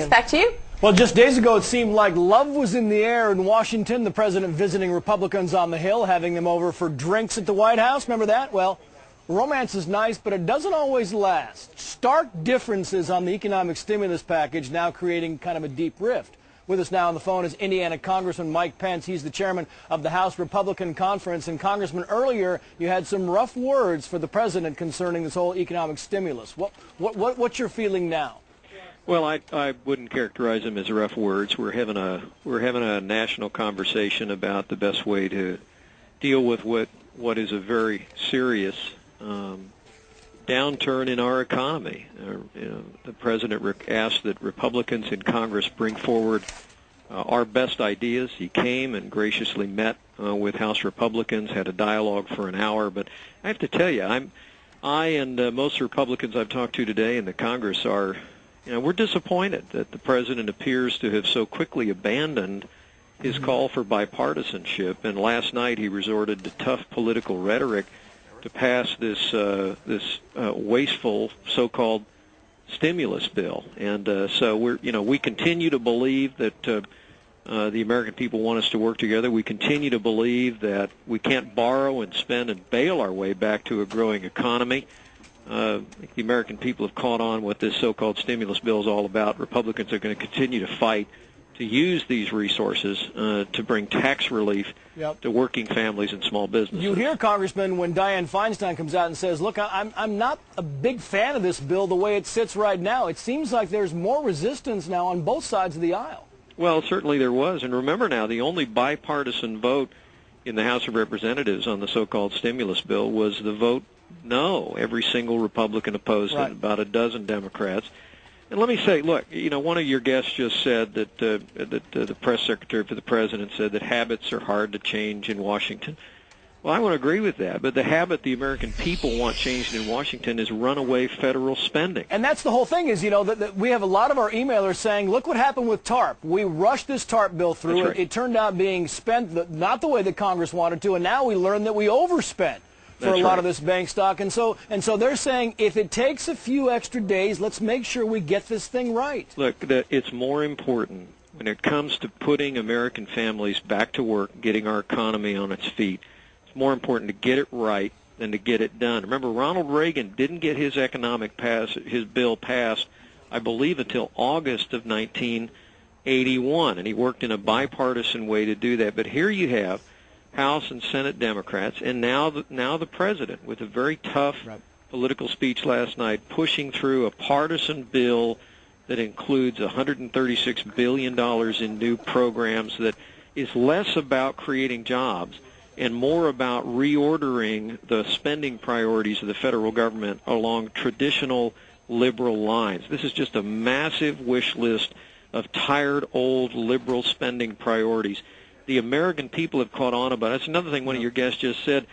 Chase, back to you. Well, just days ago, it seemed like love was in the air in Washington. The president visiting Republicans on the Hill, having them over for drinks at the White House. Remember that? Well, romance is nice, but it doesn't always last. Stark differences on the economic stimulus package now creating kind of a deep rift. With us now on the phone is Indiana Congressman Mike Pence. He's the chairman of the House Republican Conference. And Congressman, earlier you had some rough words for the president concerning this whole economic stimulus. What's your feeling now? Well, I wouldn't characterize them as rough words. We're having a national conversation about the best way to deal with what is a very serious downturn in our economy. The president asked that Republicans in Congress bring forward our best ideas. He came and graciously met with House Republicans, had a dialogue for an hour. But I have to tell you, I and most Republicans I've talked to today in the Congress are, we're disappointed that the president appears to have so quickly abandoned his call for bipartisanship. And last night he resorted to tough political rhetoric to pass this wasteful so-called stimulus bill. And so we continue to believe that the American people want us to work together. We continue to believe that we can't borrow and spend and bail our way back to a growing economy. The American people have caught on what this so-called stimulus bill is all about. Republicans are going to continue to fight to use these resources to bring tax relief to working families and small businesses. You hear, Congressman, when Dianne Feinstein comes out and says, look, I'm not a big fan of this bill the way it sits right now. It seems like there's more resistance now on both sides of the aisle. Well, certainly there was. And remember now, the only bipartisan vote in the House of Representatives on the so-called stimulus bill was the vote no. Every single Republican opposed it, about a dozen Democrats. And let me say, look, one of your guests just said that the press secretary for the president said that habits are hard to change in Washington. Well, I want to agree with that, but the habit the American people want changed in Washington is runaway federal spending. And that's the whole thing is, that we have a lot of our emailers saying, look what happened with TARP. We rushed this TARP bill through. That's right. It turned out being spent not the way that Congress wanted to, and now we learned that we overspent for a lot of this bank stock. And so they're saying if it takes a few extra days, let's make sure we get this thing right. Look, it's more important when it comes to putting American families back to work, getting our economy on its feet. It's more important to get it right than to get it done. Remember, Ronald Reagan didn't get his his bill passed, I believe, until August of 1981, and he worked in a bipartisan way to do that. But here you have House and Senate Democrats, and now the president, with a very tough political speech last night, pushing through a partisan bill that includes $136 billion in new programs that is less about creating jobs and more about reordering the spending priorities of the federal government along traditional liberal lines. This is just a massive wish list of tired, old liberal spending priorities. The American people have caught on about it. That's another thing one of your guests just said.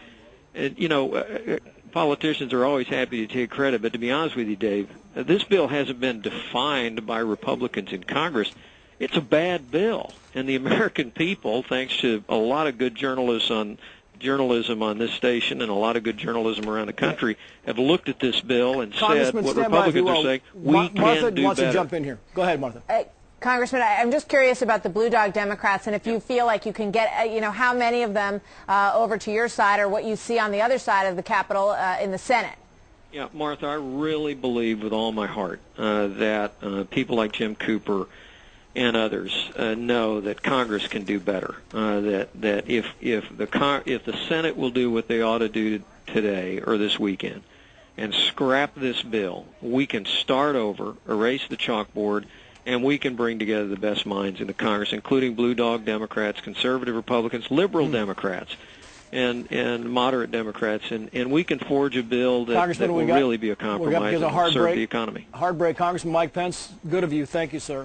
Politicians are always happy to take credit, but to be honest with you, Dave, this bill hasn't been defined by Republicans in Congress. It's a bad bill, and the American people, thanks to a lot of good journalism on this station and a lot of good journalism around the country, have looked at this bill and said what Republicans are saying, we can do better. Martha wants to jump in here. Go ahead, Martha. Congressman, I'm just curious about the Blue Dog Democrats, and if you feel like you can get, how many of them over to your side, or what you see on the other side of the Capitol in the Senate. Yeah, Martha, I really believe with all my heart that people like Jim Cooper and others know that Congress can do better. That if the Senate will do what they ought to do today or this weekend and scrap this bill, we can start over, erase the chalkboard, and we can bring together the best minds in the Congress, including Blue Dog Democrats, conservative Republicans, liberal Democrats, and moderate Democrats, and we can forge a bill that will really be a compromise and serve the economy. Hard break. Congressman Mike Pence, good of you. Thank you, sir.